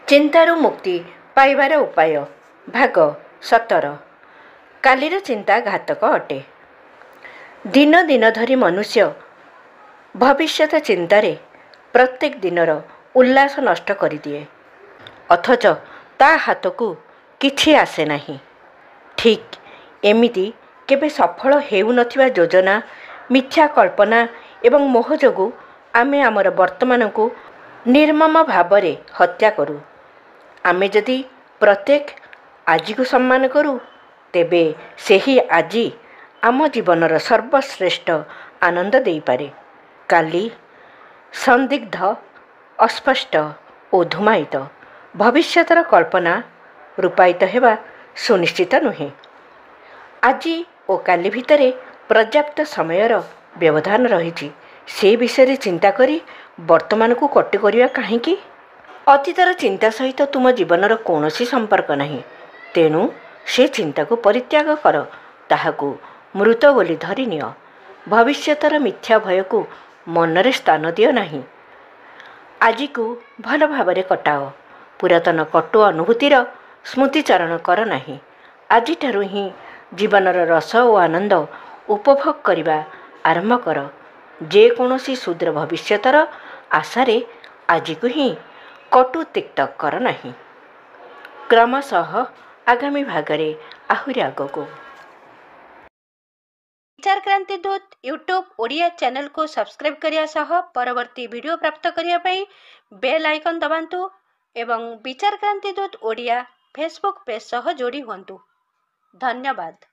ଚିନ୍ତାରୁ ମୁକ୍ତି ପାଇବାର ଉପାୟ ଭାଗ 17। କାଲିର ଚିନ୍ତା ଘାତକ ଅଟେ। ଦିନ ଦିନ ଧରି ମନୁଷ୍ୟ ଭବିଷ୍ୟତ ଚିନ୍ତାରେ ପ୍ରତ୍ୟେକ ଦିନର ଉଲ୍ଲାସ ନଷ୍ଟ କରିଦିଏ, ଅଥଚ ତା ହାତକୁ କିଛି ଆସେ ନାହିଁ। ଠିକ୍ ଏମିତି କେବେ ସଫଳ ହେଉନଥିବା ଯୋଜନା, ମିଥ୍ୟା କଳ୍ପନା ଏବଂ ମୋହ ଯୋଗୁଁ ଆମେ ଆମର ବର୍ତ୍ତମାନକୁ ନିର୍ମମ ଭାବରେ ହତ୍ୟା କରୁ। ଆମେ ଯଦି ପ୍ରତ୍ୟେକ ଆଜିକୁ ସମ୍ମାନ କରୁ, ତେବେ ସେହି ଆଜି ଆମ ଜୀବନର ସର୍ବଶ୍ରେଷ୍ଠ ଆନନ୍ଦ ଦେଇପାରେ। କାଲି ସନ୍ଦିଗ୍ଧ, ଅସ୍ପଷ୍ଟ ଓ ଧୂମାୟିତ ଭବିଷ୍ୟତର କଳ୍ପନା ରୂପାୟିତ ହେବା ସୁନିଶ୍ଚିତ ନୁହେଁ। ଆଜି ଓ କାଲି ଭିତରେ ପର୍ଯ୍ୟାପ୍ତ ସମୟର ବ୍ୟବଧାନ ରହିଛି। ସେ ବିଷୟରେ ଚିନ୍ତା କରି ବର୍ତ୍ତମାନକୁ କଟି କରିବା କାହିଁକି? ଅତୀତର ଚିନ୍ତା ସହିତ ତୁମ ଜୀବନର କୌଣସି ସମ୍ପର୍କ ନାହିଁ। ତେଣୁ ସେ ଚିନ୍ତାକୁ ପରିତ୍ୟାଗ କର, ତାହାକୁ ମୃତ ବୋଲି ଧରିନିଅ। ଭବିଷ୍ୟତର ମିଥ୍ୟା ଭୟକୁ ମନରେ ସ୍ଥାନ ଦିଅ ନାହିଁ। ଆଜିକୁ ଭଲ ଭାବରେ କଟାଅ। ପୁରାତନ କଟୁ ଅନୁଭୂତିର ସ୍ମୃତିଚାରଣ କର ନାହିଁ। ଆଜିଠାରୁ ହିଁ ଜୀବନର ରସ ଓ ଆନନ୍ଦ ଉପଭୋଗ କରିବା ଆରମ୍ଭ କର। ଯେକୌଣସି ସୁଦୂର ଭବିଷ୍ୟତର ଆଶାରେ ଆଜିକୁ ହିଁ କଟୁ ତିକ୍ତ କର ନାହିଁ। କ୍ରମଶଃ ଆଗାମୀ ଭାଗରେ ଆହୁରି ଆଗକୁ। ବିଚାର କ୍ରାନ୍ତି ଦୂତ ୟୁଟ୍ୟୁବ୍ ଓଡ଼ିଆ ଚ୍ୟାନେଲକୁ ସବସ୍କ୍ରାଇବ୍ କରିବା ସହ ପରବର୍ତ୍ତୀ ଭିଡ଼ିଓ ପ୍ରାପ୍ତ କରିବା ପାଇଁ ବେଲ୍ ଆଇକନ୍ ଦବାନ୍ତୁ ଏବଂ ବିଚାର କ୍ରାନ୍ତି ଦୂତ ଓଡ଼ିଆ ଫେସବୁକ୍ ପେଜ୍ ସହ ଯୋଡ଼ି ହୁଅନ୍ତୁ। ଧନ୍ୟବାଦ।